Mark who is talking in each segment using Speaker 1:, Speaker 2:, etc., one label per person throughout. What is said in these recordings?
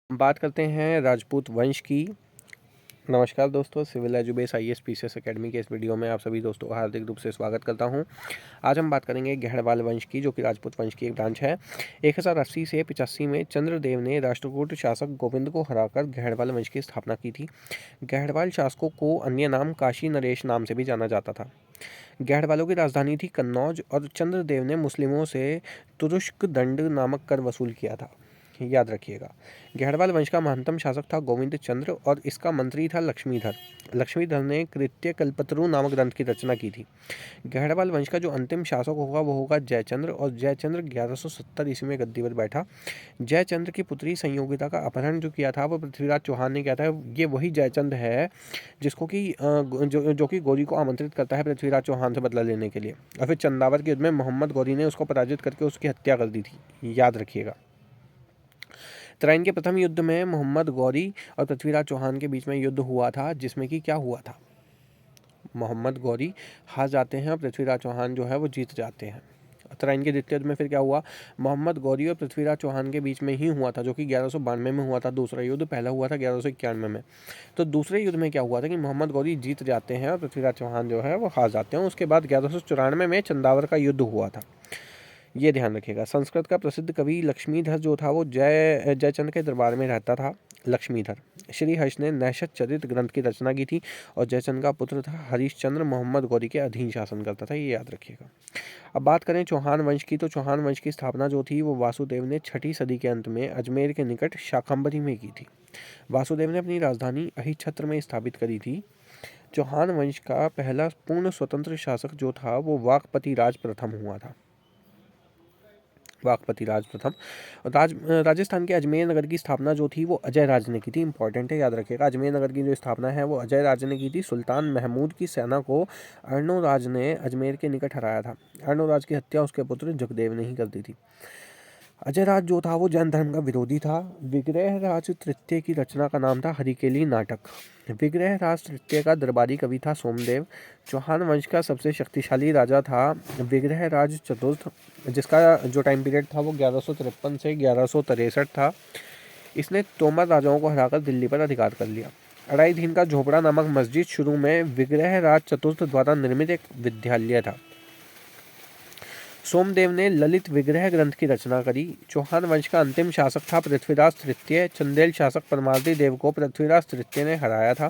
Speaker 1: बात करते हैं राजपूत वंश की। नमस्कार दोस्तों, सिविल एजुबेस IAS PCS एकेडमी के इस वीडियो में आप सभी दोस्तों का हार्दिक रूप से स्वागत करता हूं। आज हम बात करेंगे गहड़वाल वंश की, जो कि राजपूत वंश की एक ब्रांच है। 1080 से 85 में चंद्रदेव ने राष्ट्रकूट शासक गोविंद को हराकर गहड़वाल वंश की स्थापना की थी। गहड़वाल शासकों को अन्य नाम काशी नरेश नाम से भी जाना जाता था। गहड़वालों की राजधानी थी कन्नौज और चंद्रदेव ने मुस्लिमों से तुरुष्क दंड नामक कर वसूल किया था। याद रखिएगा, गहड़वाल वंश का महानतम शासक था गोविंद चंद्र और इसका मंत्री था लक्ष्मीधर। लक्ष्मीधर ने कृत्य कल्पतरु नामक ग्रंथ की रचना की थी। गहड़वाल वंश का जो अंतिम शासक होगा वो होगा जयचंद्र, और जयचंद्र 1170 ईस्वी में गद्दी पर बैठा। जयचंद्र की पुत्री संयोगिता का अपहरण जो किया था वो पृथ्वीराज चौहान ने किया था। ये वही जयचंद्र है जिसको कि जो कि गौरी को आमंत्रित करता है पृथ्वीराज चौहान से बदला लेने के लिए, और फिर चंदावर के युद्ध में मोहम्मद गौरी ने उसको पराजित करके उसकी हत्या कर दी थी। याद रखिएगा, तराइन के प्रथम युद्ध में मोहम्मद गौरी और पृथ्वीराज चौहान के बीच में युद्ध हुआ था, जिसमें कि क्या हुआ था, मोहम्मद गौरी हार जाते हैं और पृथ्वीराज चौहान जो है वो जीत जाते हैं। तराइन के द्वितीय युद्ध में फिर क्या हुआ, मोहम्मद गौरी और पृथ्वीराज चौहान के बीच में ही हुआ था, जो कि 1192 में हुआ था दूसरा युद्ध। पहला हुआ था 1191 में। तो दूसरे युद्ध में क्या हुआ था कि मोहम्मद गौरी जीत जाते हैं और पृथ्वीराज चौहान जो है वो हार जाते हैं। उसके बाद 1194 में चंदावर का युद्ध हुआ था। ये ध्यान रखिएगा। संस्कृत का प्रसिद्ध कवि लक्ष्मीधर जो था वो जयचंद के दरबार में रहता था। लक्ष्मीधर श्री हर्ष ने नैषध चरित ग्रंथ की रचना की थी और जयचंद का पुत्र था हरिश्चंद्र मोहम्मद गौरी के अधीन शासन करता था। ये याद रखिएगा। अब बात करें चौहान वंश की, तो चौहान वंश की स्थापना जो थी वो वासुदेव ने 6ठी सदी के अंत में अजमेर के निकट शाकंभरी में की थी। वासुदेव ने अपनी राजधानी अहिछत्र में स्थापित करी थी। चौहान वंश का पहला पूर्ण स्वतंत्र शासक जो था वो वाकपति राज प्रथम हुआ था। वाकपति राज प्रथम। राजस्थान के अजमेर नगर की स्थापना जो थी वो अजय राज ने की थी। इंपॉर्टेंट है, याद रखिएगा। अजमेर नगर की जो स्थापना है वो अजय राज ने की थी। सुल्तान महमूद की सेना को अर्णोराज ने अजमेर के निकट हराया था। अर्णोराज की हत्या उसके पुत्र जगदेव ने ही कर दी थी। अजय राज जो था वो जैन धर्म का विरोधी था। विग्रह राज तृतीय की रचना का नाम था हरिकेली नाटक। विग्रह राज तृतीय का दरबारी कवि था सोमदेव। चौहान वंश का सबसे शक्तिशाली राजा था विग्रह राज चतुर्थ, जिसका जो टाइम पीरियड था वो 1153 से 1163 था। इसने तोमर राजाओं को हराकर दिल्ली पर अधिकार कर लिया। अढ़ाई दीन का झोपड़ा नामक मस्जिद शुरू में विग्रह राज चतुर्थ द्वारा निर्मित एक विद्यालय था। सोमदेव ने ललित विग्रह ग्रंथ की रचना करी। चौहान वंश का अंतिम शासक था पृथ्वीराज तृतीय। चंदेल शासक परमार्दी देव को पृथ्वीराज तृतीय ने हराया था,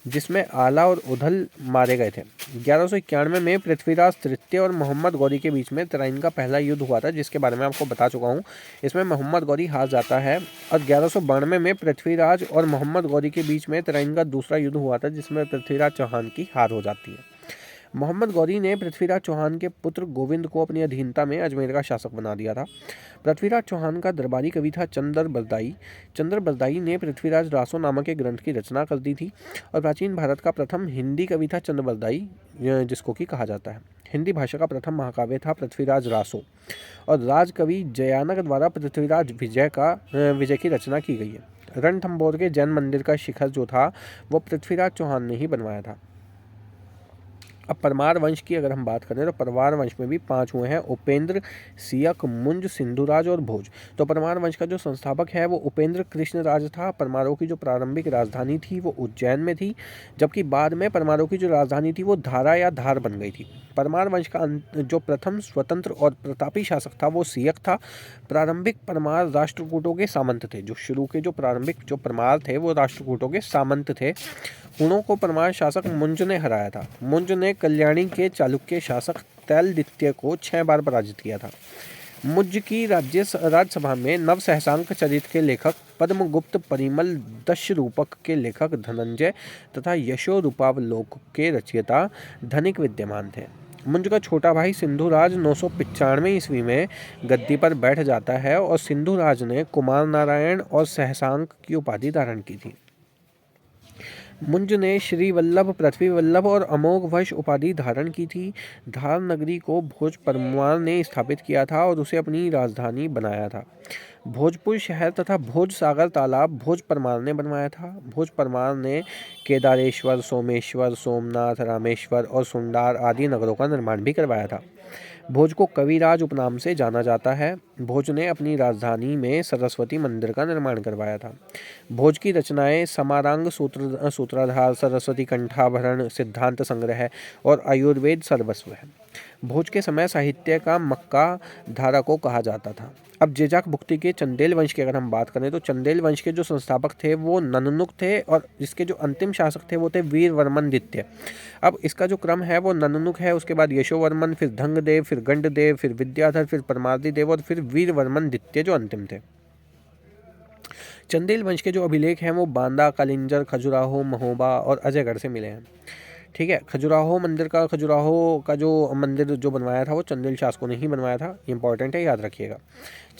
Speaker 1: जिसमें आला और उधल मारे गए थे। 1191 में पृथ्वीराज तृतीय और मोहम्मद गौरी के बीच में तराइन का पहला युद्ध हुआ था, जिसके बारे में आपको बता चुका हूँ। इसमें मोहम्मद गौरी हार जाता है, और 1192 में पृथ्वीराज और मोहम्मद गौरी के बीच में तराइन का दूसरा युद्ध हुआ था, जिसमें पृथ्वीराज चौहान की हार हो जाती है। मोहम्मद गौरी ने पृथ्वीराज चौहान के पुत्र गोविंद को अपनी अधीनता में अजमेर का शासक बना दिया था। पृथ्वीराज चौहान का दरबारी कवि था चंद्र बरदाई। चंद्र बरदाई ने पृथ्वीराज रासो नामक एक ग्रंथ की रचना कर दी थी, और प्राचीन भारत का प्रथम हिंदी कवि था चंद्र बरदाई, जिसको कि कहा जाता है। हिंदी भाषा का प्रथम महाकाव्य था पृथ्वीराज रासो, और राजकवि जयानक द्वारा पृथ्वीराज विजय की रचना की गई है। रणथंभौर के जैन मंदिर का शिखर जो था वो पृथ्वीराज चौहान ने ही बनवाया था। अब परमार वंश की अगर हम बात करें तो परमार वंश में भी 5 हुए हैं, उपेंद्र, सियक, मुंज, सिंधुराज और भोज। तो परमार वंश का जो संस्थापक है वो उपेंद्र कृष्ण राज था। परमारों की जो प्रारंभिक राजधानी थी वो उज्जैन में थी, जबकि बाद में परमारों की जो राजधानी थी वो धारा या धार बन गई थी। परमार वंश का जो प्रथम स्वतंत्र और प्रतापी शासक था वो सियक था। प्रारंभिक परमार राष्ट्रकूटों के सामंत थे। जो शुरू के जो प्रारंभिक जो परमार थे वो राष्ट्रकूटों के सामंत थे। हुणों को परमार शासक मुंज ने हराया था। मुंज ने कल्याणी के चालुक्य शासक तैलदित्य को 6 बार पराजित किया था। मुंज की राज्यसभा में नव सहसांक चरित के लेखक पद्मगुप्त, परिमल दश रूपक के लेखक धनंजय तथा यशो रूपावलोक के रचयिता धनिक विद्यमान थे। मुंज का छोटा भाई सिंधुराज 995 ईस्वी में गद्दी पर बैठ जाता है, और सिंधुराज ने कुमार नारायण और सहसांक की उपाधि धारण की थी। मुंज ने श्री वल्लभ, पृथ्वी वल्लभ और अमोघ वश उपाधि धारण की थी। धार नगरी को भोज परमार ने स्थापित किया था और उसे अपनी राजधानी बनाया था। भोजपुर शहर तथा भोज सागर तालाब भोज परमार ने बनवाया था। भोज परमार ने केदारेश्वर, सोमेश्वर, सोमनाथ, रामेश्वर और सुंडार आदि नगरों का निर्माण भी करवाया था। भोज को कविराज उपनाम से जाना जाता है। भोज ने अपनी राजधानी में सरस्वती मंदिर का निर्माण करवाया था। भोज की रचनाएं समारांग सूत्राधार, सरस्वती कंठाभरण, सिद्धांत संग्रह और आयुर्वेद सर्वस्व है। भोज के समय साहित्य का मक्का धारा को कहा जाता था। अब जेजाक भुक्ति के चंदेल वंश की अगर हम बात करें तो चंदेल वंश के जो संस्थापक थे वो नन्नुक थे और इसके जो अंतिम शासक थे वो थे वीरवर्मन द्वितीय। अब इसका जो क्रम है वो नन्नुक है, उसके बाद यशोवर्मन, फिर धंगदेव, फिर गंडदेव, फिर विद्याधर, फिर परमार्दी देव और फिर वीरवर्मन द्वितीय जो अंतिम थे। चंदेल वंश के जो अभिलेख हैं वो बांदा, कालिंजर, खजुराहो, महोबा और अजयगढ़ से मिले हैं। ठीक है, खजुराहो का जो मंदिर जो बनवाया था वो चंदेल शासकों ने ही बनवाया था। इंपॉर्टेंट है, याद रखिएगा।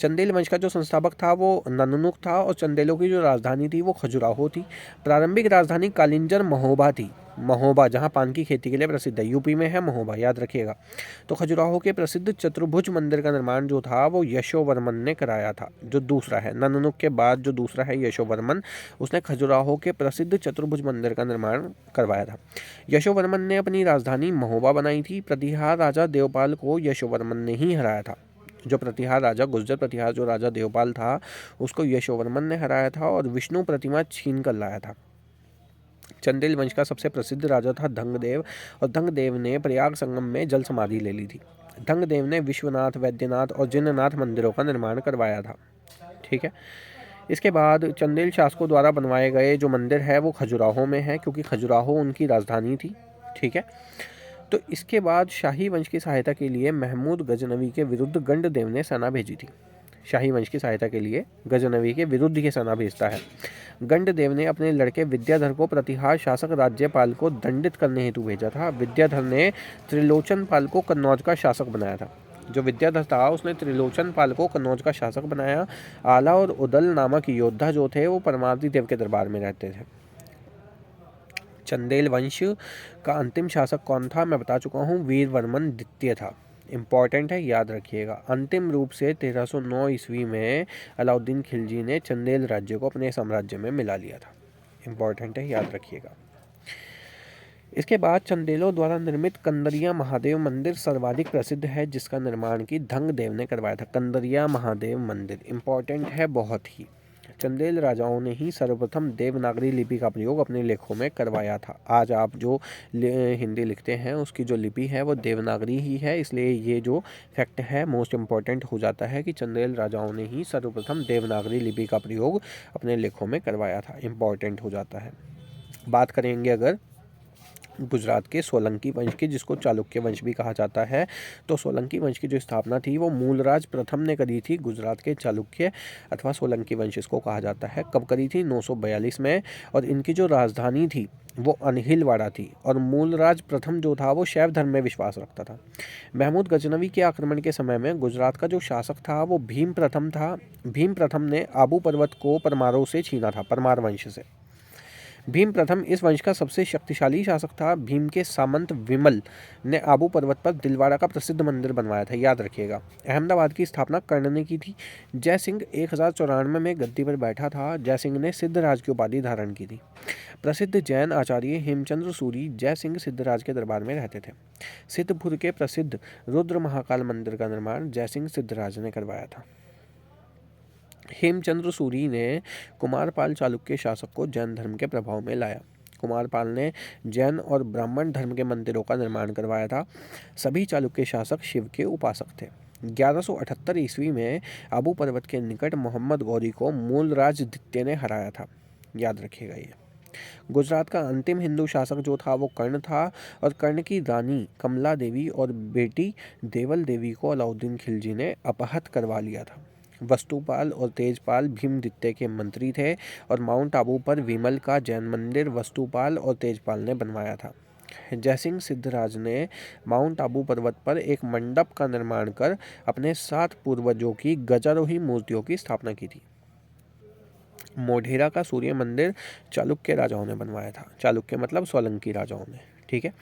Speaker 1: चंदेल वंश का जो संस्थापक था वो नन्नुक था और चंदेलों की जो राजधानी थी वो खजुराहो थी। प्रारंभिक राजधानी कालिंजर महोबा थी। महोबा जहाँ पान की खेती के लिए प्रसिद्ध है, यूपी में है महोबा, याद रखिएगा। तो खजुराहो के प्रसिद्ध चतुर्भुज मंदिर का निर्माण जो था वो यशोवर्मन ने कराया था। जो दूसरा है नन्नुक के बाद जो दूसरा है यशोवर्मन, उसने खजुराहो के प्रसिद्ध चतुर्भुज मंदिर का निर्माण करवाया था। यशोवर्मन ने अपनी राजधानी महोबा बनाई थी। प्रतिहार राजा देवपाल को यशोवर्मन ने ही हराया था। जो प्रतिहार राजा, गुर्जर प्रतिहार जो राजा देवपाल था, उसको यशोवर्मन ने हराया था और विष्णु प्रतिमा छीन कर लाया था। चंदेल वंश का सबसे प्रसिद्ध राजा था धंगदेव और धंगदेव ने प्रयाग संगम में जल समाधि ले ली थी। धंगदेव ने विश्वनाथ, वैद्यनाथ और जिन्नाथ मंदिरों का निर्माण करवाया था। ठीक है, इसके बाद चंदेल शासकों द्वारा बनवाए गए जो मंदिर है वो खजुराहो में है, क्योंकि खजुराहो उनकी राजधानी थी। ठीक है, तो इसके बाद शाही वंश की सहायता के लिए महमूद गजनवी के विरुद्ध गंडदेव ने सेना भेजी थी। शाही वंश की सहायता के लिए गजनवी के विरुद्ध ही सेना भेजता है। गंडदेव ने अपने लड़के विद्याधर को प्रतिहार शासक राज्यपाल को दंडित करने हेतु भेजा था। विद्याधर ने त्रिलोचन पाल को कन्नौज का शासक बनाया था। जो विद्याधर था उसने त्रिलोचन पाल को कन्नौज का शासक बनाया। आला और उदल नामक योद्धा जो थे वो परमार्दी देव के दरबार में रहते थे। चंदेल वंश का अंतिम शासक कौन था मैं बता चुका हूँ, वीरवर्मन द्वितीय था। इम्पॉर्टेंट है, याद रखिएगा। अंतिम रूप से 1309 ईस्वी में अलाउद्दीन खिलजी ने चंदेल राज्य को अपने साम्राज्य में मिला लिया था। इम्पॉर्टेंट है, याद रखिएगा। इसके बाद चंदेलों द्वारा निर्मित कंदरिया महादेव मंदिर सर्वाधिक प्रसिद्ध है, जिसका निर्माण की धंगदेव ने करवाया था। कंदरिया महादेव मंदिर इम्पॉर्टेंट है बहुत ही। चंदेल राजाओं ने ही सर्वप्रथम देवनागरी लिपि का प्रयोग अपने लेखों में करवाया था। आज आप जो हिंदी लिखते हैं उसकी जो लिपि है वो देवनागरी ही है, इसलिए ये जो फैक्ट है मोस्ट इम्पॉर्टेंट हो जाता है कि चंदेल राजाओं ने ही सर्वप्रथम देवनागरी लिपि का प्रयोग अपने लेखों में करवाया था। इम्पॉर्टेंट हो जाता है। बात करेंगे अगर गुजरात के सोलंकी वंश की, जिसको चालुक्य वंश भी कहा जाता है, तो सोलंकी वंश की जो स्थापना थी वो मूलराज प्रथम ने करी थी। गुजरात के चालुक्य अथवा सोलंकी वंश इसको कहा जाता है। कब करी थी? 942 में। और इनकी जो राजधानी थी वो अनहिलवाड़ा थी। और मूलराज प्रथम जो था वो शैव धर्म में विश्वास रखता था। महमूद गजनवी के आक्रमण के समय में गुजरात का जो शासक था वो भीम प्रथम था। भीम प्रथम ने आबू पर्वत को परमारों से छीना था, परमार वंश से। भीम प्रथम इस वंश का सबसे शक्तिशाली शासक था। भीम के सामंत विमल ने आबू पर्वत पर दिलवाड़ा का प्रसिद्ध मंदिर बनवाया था, याद रखिएगा। अहमदाबाद की स्थापना कर्ण ने की थी। जय सिंह 1094 में गद्दी पर बैठा था। जय सिंह ने सिद्धराज की उपाधि धारण की थी। प्रसिद्ध जैन आचार्य हेमचंद्र सूरी जय सिंह सिद्धराज के दरबार में रहते थे। सिद्धपुर के प्रसिद्ध रुद्र महाकाल मंदिर का निर्माण जय सिंह सिद्धराज ने करवाया था। हेमचंद्र सूरी ने कुमारपाल चालुक्य शासक को जैन धर्म के प्रभाव में लाया। कुमारपाल ने जैन और ब्राह्मण धर्म के मंदिरों का निर्माण करवाया था। सभी चालुक्य शासक शिव के उपासक थे। 1178 ईस्वी में आबू पर्वत के निकट मोहम्मद गौरी को मूलराज द्वितीय ने हराया था, याद रखिएगा ये। गुजरात का अंतिम हिंदू शासक जो था वो कर्ण था। और कर्ण की रानी कमला देवी और बेटी देवल देवी को अलाउद्दीन खिलजी ने अपहत करवा लिया था। वस्तुपाल और तेजपाल भीम द्वितीय के मंत्री थे। और माउंट आबू पर विमल का जैन मंदिर वस्तुपाल और तेजपाल ने बनवाया था। जयसिंह सिद्धराज ने माउंट आबू पर्वत पर एक मंडप का निर्माण कर अपने 7 पूर्वजों की गजारोही मूर्तियों की स्थापना की थी। मोढेरा का सूर्य मंदिर चालुक्य राजाओं ने बनवाया था। चालुक्य मतलब सोलंकी राजाओं ने। ठीक है,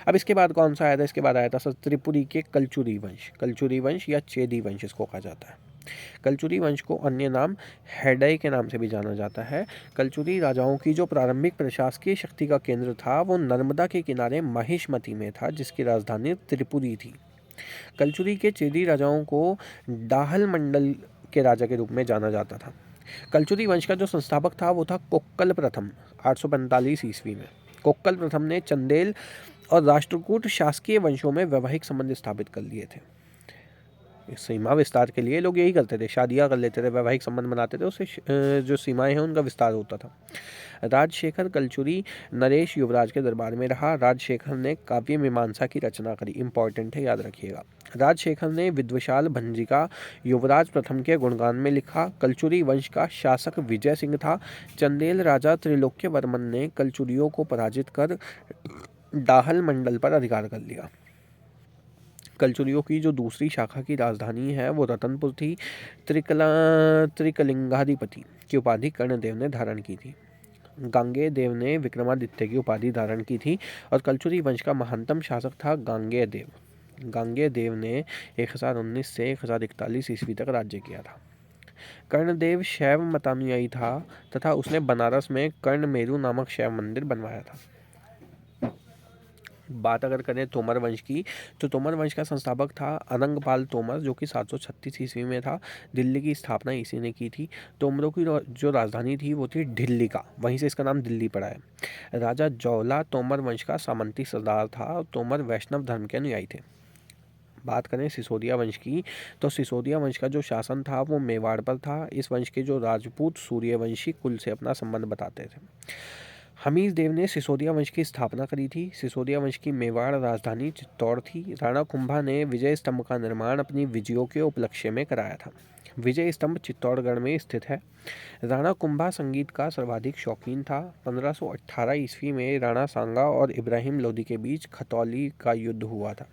Speaker 1: अब इसके बाद कौन सा आया था? इसके बाद आया था त्रिपुरी के कलचुरी वंश। कलचुरी वंश या चेदी वंश इसको कहा जाता है। कलचुरी वंश को अन्य नाम हैडई के नाम से भी जाना जाता है। कलचुरी राजाओं की जो प्रारंभिक प्रशासकीय शक्ति का केंद्र था वो नर्मदा के किनारे महिष्मती में था, जिसकी राजधानी त्रिपुरी थी। कलचुरी के चेदी राजाओं को डाहल मंडल के राजा के रूप में जाना जाता था। कलचुरी वंश का जो संस्थापक था वो था कोक्कल प्रथम 845 ईस्वी में। कोक्कल प्रथम ने चंदेल और राष्ट्रकूट शासकीय वंशों में वैवाहिक संबंध स्थापित कर लिए थे। सीमा विस्तार के लिए लोग यही करते थे, शादियाँ कर लेते थे, वैवाहिक संबंध बनाते थे, उससे जो सीमाएं हैं उनका विस्तार होता था। राजशेखर कलचुरी नरेश युवराज के दरबार में रहा। राजशेखर ने काव्य मीमांसा की रचना करी, इंपॉर्टेंट है, याद रखिएगा। राजशेखर ने विद्वशाल भंजिका युवराज प्रथम के गुणगान में लिखा। कलचुरी वंश का शासक विजय सिंह था। चंदेल राजा त्रिलोक्य वर्मन ने कलचुरियों को पराजित कर डाहल मंडल पर अधिकार कर लिया। कलचुरियों की जो दूसरी शाखा की राजधानी है वो रतनपुर थी। त्रिकलिंगाधिपति की उपाधि कर्णदेव ने धारण की थी। गांगेय देव ने विक्रमादित्य की उपाधि धारण की थी और कलचुरी वंश का महानतम शासक था गांगेय देव। गांगेय देव ने 1019 से 1041 ईस्वी तक राज्य किया था। कर्णदेव शैव मतानुयायी था तथा उसने बनारस में कर्णमेरु नामक शैव मंदिर बनवाया था। बात अगर करें तोमर वंश की, तो तोमर वंश का संस्थापक था अनंगपाल तोमर, जो कि 736 ईस्वी में था। दिल्ली की स्थापना इसी ने की थी। तोमरों की जो राजधानी थी वो थी ढिल्लिका, वहीं से इसका नाम दिल्ली पड़ा है। राजा जौला तोमर वंश का सामंती सरदार था और तोमर वैष्णव धर्म के अनुयायी थे। बात करें सिसोदिया वंश की, तो सिसोदिया वंश का जो शासन था वो मेवाड़ पर था। इस वंश के जो राजपूत सूर्यवंशी कुल से अपना संबंध बताते थे। हमीर देव ने सिसोदिया वंश की स्थापना करी थी। सिसोदिया वंश की मेवाड़ राजधानी चित्तौड़ थी। राणा कुंभा ने विजय स्तंभ का निर्माण अपनी विजयों के उपलक्ष्य में कराया था। विजय स्तंभ चित्तौड़गढ़ में स्थित है। राणा कुंभा संगीत का सर्वाधिक शौकीन था। 1518 ईस्वी में राणा सांगा और इब्राहिम लोदी के बीच खतौली का युद्ध हुआ था।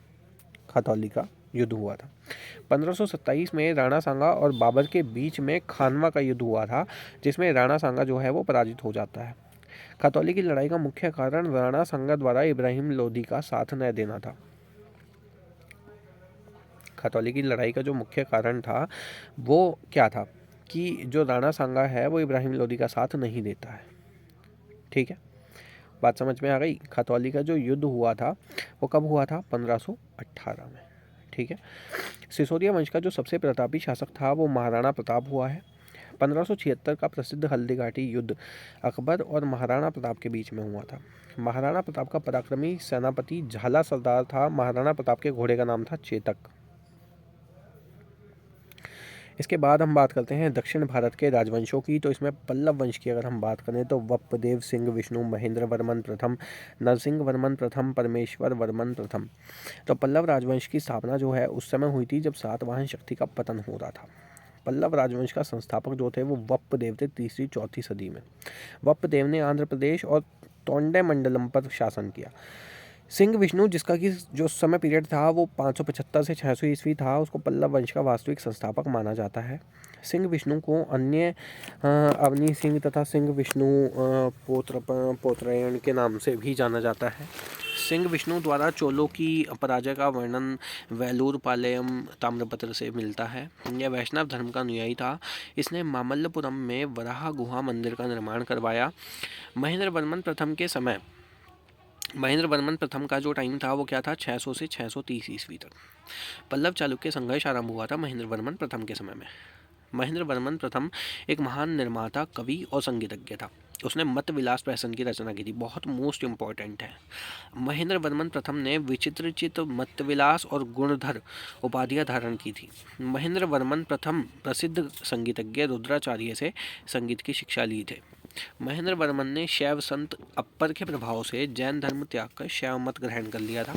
Speaker 1: 1527 में राणा सांगा और बाबर के बीच में खानवा का युद्ध हुआ था, जिसमें राणा सांगा जो है वो पराजित हो जाता है। खतौली की लड़ाई का मुख्य कारण राणा सांगा द्वारा इब्राहिम लोदी का साथ न देना था। खतौली की लड़ाई का जो मुख्य कारण था वो क्या था कि जो राणा सांगा है वो इब्राहिम लोदी का साथ नहीं देता है। ठीक है, बात समझ में आ गई। खतौली का जो युद्ध हुआ था वो कब हुआ था? 1518 में। ठीक है। सिसोदिया वंश का जो सबसे प्रतापी शासक था वो महाराणा प्रताप हुआ है। 1576 का प्रसिद्ध हल्दीघाटी युद्ध अकबर और महाराणा प्रताप के बीच में हुआ था। महाराणा प्रताप का पराक्रमी सेनापति झाला सरदार था। महाराणा प्रताप के घोड़े का नाम था चेतक। इसके बाद हम बात करते हैं दक्षिण भारत के राजवंशों की। तो इसमें पल्लव वंश की अगर हम बात करें तो वप्पदेव सिंह विष्णु महेंद्र वर्मन प्रथम, नरसिंह वर्मन प्रथम, परमेश्वर वर्मन प्रथम। तो पल्लव राजवंश की स्थापना जो है उस समय हुई थी जब सातवाहन शक्ति का पतन हो रहा था। पल्लव राजवंश का संस्थापक जो थे वो वप्पदेव थे 3री-4वीं सदी में। वप्पदेव ने आंध्र प्रदेश और तोंडे मंडलम पर शासन किया। सिंह विष्णु, जिसका कि जो समय पीरियड था वो 575 से 600 ईस्वी था, उसको पल्लव वंश का वास्तविक संस्थापक माना जाता है। सिंह विष्णु को अन्य अवनी सिंह तथा सिंह विष्णु पौत्रयण के नाम से भी जाना जाता है। सिंह विष्णु द्वारा चोलों की पराजय का वर्णन वेलूर पालयम ताम्रपत्र से मिलता है। यह वैष्णव धर्म का अनुयायी था। इसने मामल्लपुरम में वराह गुहा मंदिर का निर्माण करवाया। महेंद्र वर्मन प्रथम का जो टाइम था वो क्या था? 600 से 630 ईस्वी तक। पल्लव चालुक्य संघर्ष आरंभ हुआ था महेंद्र वर्मन प्रथम के समय में। महेंद्र वर्मन प्रथम एक महान निर्माता, कवि और संगीतज्ञ था। उसने मत विलास प्रहसन की रचना की थी, बहुत मोस्ट इंपॉर्टेंट है। महेंद्र वर्मन प्रथम ने विचित्रचित, मत विलास और गुणधर उपाधियां धारण की थी। महेंद्र वर्मन प्रथम प्रसिद्ध संगीतज्ञ रुद्राचार्य से संगीत की शिक्षा ली थे। महेंद्र वर्मन ने शैव संत अप्पर के प्रभाव से जैन धर्म त्याग कर शैव मत ग्रहण कर लिया था।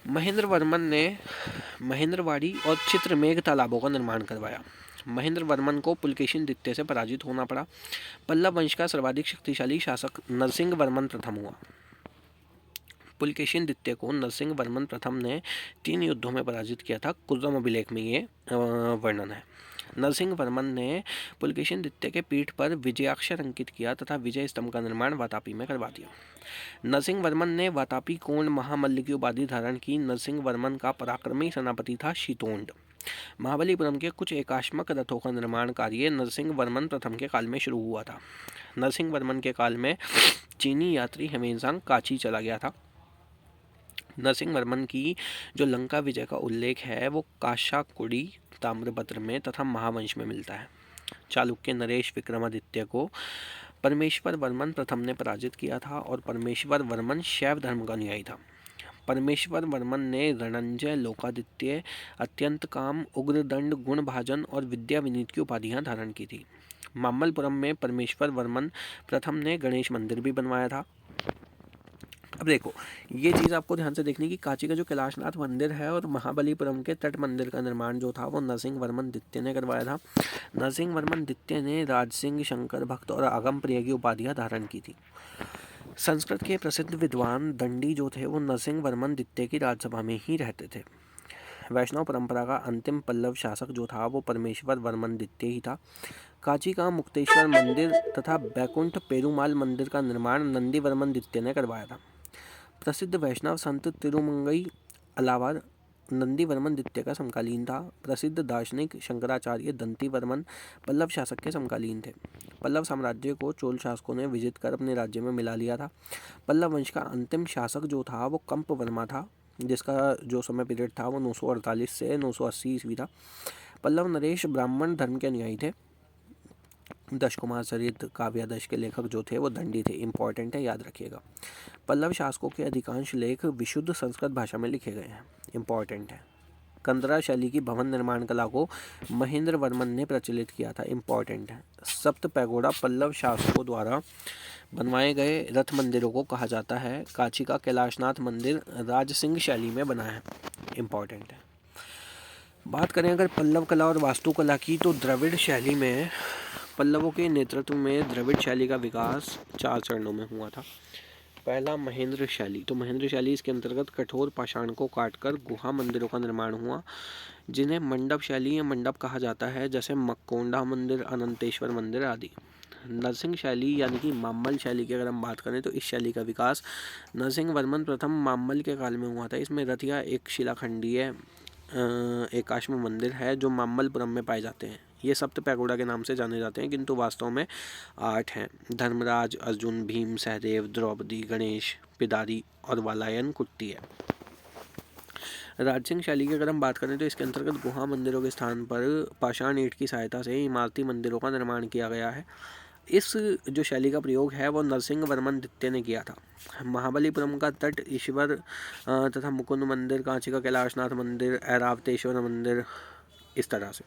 Speaker 1: महेंद्र वर्मन ने महेंद्रवाड़ी और चित्रमेघ तालाबों का निर्माण करवाया। महेंद्र वर्मन को पुलकेशिन द्वितीय से पराजित होना पड़ा। पल्लव वंश का सर्वाधिक शक्तिशाली शासक नरसिंह वर्मन प्रथम हुआ। पुलकेशिन द्वितीय को नरसिंह वर्मन प्रथम ने 3 युद्धों में पराजित किया था। कुर्रम अभिलेख में ये वर्णन है। नरसिंह वर्मन ने पुलकेशिन द्वितीय के पीठ पर विजयाक्षर अंकित किया तथा विजय स्तंभ का निर्माण वातापी में करवा दिया। नरसिंह वर्मन ने वातापी कोण महामल्ल की उपाधि धारण की। नरसिंह वर्मन का पराक्रमी सेनापति था शीतोंड। महाबलीपुरम के कुछ एकाश्मक रथों का निर्माण कार्य नरसिंह वर्मन प्रथम के काल में शुरू हुआ था। नरसिंह वर्मन के काल में चीनी यात्री हेवेनसांग काची चला गया था। नरसिंहवर्मन की जो लंका विजय का उल्लेख है वो काशाकुड़ी ताम्रपत्र में तथा महावंश में मिलता है। चालुक्य नरेश विक्रमादित्य को परमेश्वर वर्मन प्रथम ने पराजित किया था और परमेश्वर वर्मन शैव धर्म का अनुयायी था। परमेश्वर वर्मन ने रणंजय, लोकादित्य, अत्यंत काम, उग्रदंड, गुणभाजन और विद्या विनीत की उपाधियां धारण की थी। मामल्लपुरम में परमेश्वर वर्मन प्रथम ने गणेश मंदिर भी बनवाया था। अब देखो, ये चीज़ आपको ध्यान से देखनी कि कांची का जो कैलाशनाथ मंदिर है और महाबलीपुरम के तट मंदिर का निर्माण जो था वो नरसिंह वर्मन द्वितीय ने करवाया था। नरसिंह वर्मन द्वितीय ने राजसिंह, शंकर भक्त और आगम प्रिय की उपाधियां धारण की थी। संस्कृत के प्रसिद्ध विद्वान दंडी जो थे वो नरसिंह वर्मन द्वितीय की राजसभा में ही रहते थे। वैष्णव परंपरा का अंतिम पल्लव शासक जो था वो परमेश्वर वर्मन द्वितीय ही था। कांची का मुक्तेश्वर मंदिर तथा बैकुंठ पेरुमाल मंदिर का निर्माण नंदी वर्मन द्वितीय ने करवाया था। प्रसिद्ध वैष्णव संत तिरुमंगई अलावा नंदी वर्मन द्वितीय का समकालीन था। प्रसिद्ध दार्शनिक शंकराचार्य दंती वर्मन पल्लव शासक के समकालीन थे। पल्लव साम्राज्य को चोल शासकों ने विजित कर अपने राज्य में मिला लिया था। पल्लव वंश का अंतिम शासक जो था वो कंप वर्मा था, जिसका जो समय पीरियड था वो 948 से 980 ईस्वी था। पल्लव नरेश ब्राह्मण धर्म के अनुयायी थे। दश कुमार चरित काव्यादश के लेखक जो थे वो दंडी थे। इंपॉर्टेंट है, याद रखिएगा। पल्लव शासकों के अधिकांश लेख विशुद्ध संस्कृत भाषा में लिखे गए हैं। इंपॉर्टेंट है। कंदरा शैली की भवन निर्माण कला को महेंद्र वर्मन ने प्रचलित किया था। इंपॉर्टेंट है। सप्त पैगोडा पल्लव शासकों द्वारा बनवाए गए रथ मंदिरों को कहा जाता है। कांची का कैलाशनाथ मंदिर राजसिंह शैली में बना है। इंपॉर्टेंट है। बात करें अगर पल्लव कला और वास्तुकला की, तो द्रविड़ शैली में पल्लवों के नेतृत्व में द्रविड़ शैली का विकास 4 चरणों में हुआ था। पहला महेंद्र शैली, तो महेंद्र शैली इसके अंतर्गत कठोर पाषाण को काटकर गुहा मंदिरों का निर्माण हुआ, जिन्हें मंडप शैली या मंडप कहा जाता है, जैसे मक्कोंडा मंदिर, अनंतेश्वर मंदिर आदि। नरसिंह शैली यानी कि माम्मल शैली की अगर हम बात करें तो इस शैली का विकास नरसिंह वर्मन प्रथम माम्मल के काल में हुआ था। इसमें रथ या एक शिलाखंडीय एकाश्म मंदिर है जो मामल्लपुरम में पाए जाते हैं। ये सप्त पैगोडा के नाम से जाने जाते हैं, किंतु वास्तव में 8 हैं। धर्मराज, अर्जुन, भीम, सहदेव, द्रौपदी, गणेश, पिदारी और वालायन कुट्टी है। राजसिंह शैली की अगर हम बात करें तो इसके अंतर्गत गुहा मंदिरों के स्थान पर पाषाण ईंट की सहायता से इमारती मंदिरों का निर्माण किया गया है। इस जो शैली का प्रयोग है वो नरसिंह वर्मन द्वितीय ने किया था। महाबलीपुरम का तट, ईश्वर तथा मुकुंद मंदिर, कांची का कैलाशनाथ मंदिर, ऐरावतेश्वर मंदिर, इस तरह से।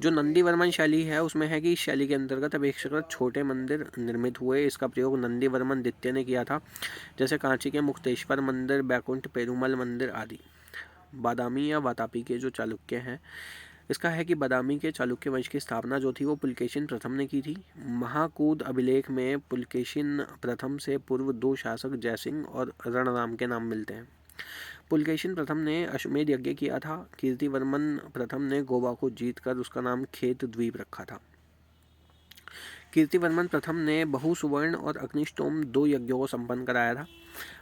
Speaker 1: जो नंदी वर्मन शैली है उसमें है कि इस शैली के अंतर्गत अपेक्षाकृत छोटे मंदिर निर्मित हुए। इसका प्रयोग नंदी वर्मन द्वितीय ने किया था, जैसे कांची के मुक्तेश्वर मंदिर, बैकुंठ पेरुमल मंदिर आदि। बादामी या वातापी के जो चालुक्य हैं, इसका है कि बादामी के चालुक्य वंश की स्थापना जो थी वो पुलकेशिन प्रथम ने की थी। महाकूद अभिलेख में पुलकेशिन प्रथम से पूर्व 2 शासक जयसिंह और रणराम के नाम मिलते हैं। पुलकेशिन प्रथम ने अश्वमेध यज्ञ किया था। कीर्तिवर्मन प्रथम ने गोवा को जीतकर उसका नाम खेत द्वीप रखा था। कीर्तिवर्मन प्रथम ने बहु सुवर्ण और अग्निष्टोम 2 यज्ञों को संपन्न कराया था।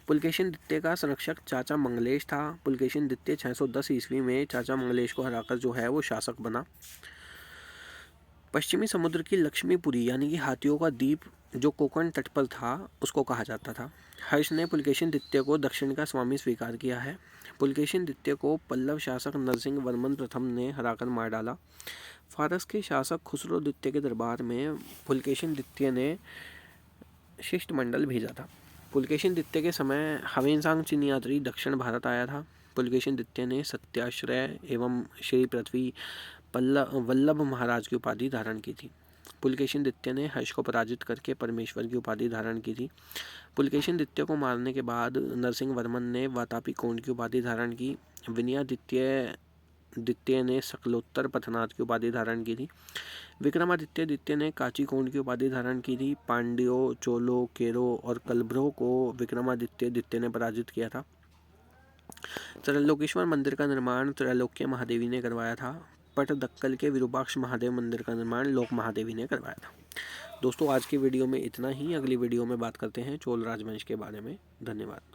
Speaker 1: पुलकेशिन द्वितीय का संरक्षक चाचा मंगलेश था। पुलकेशिन द्वितीय 610 ईस्वी में चाचा मंगलेश को हराकर जो है वो शासक बना। पश्चिमी समुद्र की लक्ष्मीपुरी यानी कि हाथियों का द्वीप जो कोकण तट पर था उसको कहा जाता था। हर्ष ने पुलकेशिन द्वितीय को दक्षिण का स्वामी स्वीकार किया है। पुलकेशिन द्वितीय को पल्लव शासक नरसिंह वर्मन प्रथम ने हराकर मार डाला। फारस के शासक खुसरो द्वितीय के दरबार में पुलकेशिन द्वितीय ने शिष्टमंडल भेजा था। पुलकेशिन द्वितीय के समय हवेनसांग चीन यात्री दक्षिण भारत आया था। पुलकेशिन द्वितीय ने सत्याश्रय एवं श्री पृथ्वी वल्लभ महाराज की उपाधि धारण की थी। पुलकेशिन द्वितीय ने हर्ष को पराजित करके परमेश्वर की उपाधि धारण की थी। पुलकेशिन द्वितीय को मारने के बाद नरसिंह वर्मन ने वातापी कोंड की उपाधि धारण की। द्वितीय ने सकलोत्तर पथनाथ की उपाधि धारण की थी। विक्रमादित्य द्वितीय ने काची कोंड की उपाधि धारण की थी। पांड्यों, चोलों, केरो और कलभ्रों को विक्रमादित्य द्वितीय ने पराजित किया था। त्रैलोकेश्वर मंदिर का निर्माण त्रैलोक्य महादेवी ने करवाया था। पटदक्कल के विरूपाक्ष महादेव मंदिर का निर्माण लोक महादेवी ने करवाया था। दोस्तों, आज की वीडियो में इतना ही। अगली वीडियो में बात करते हैं चोल राजवंश के बारे में। धन्यवाद।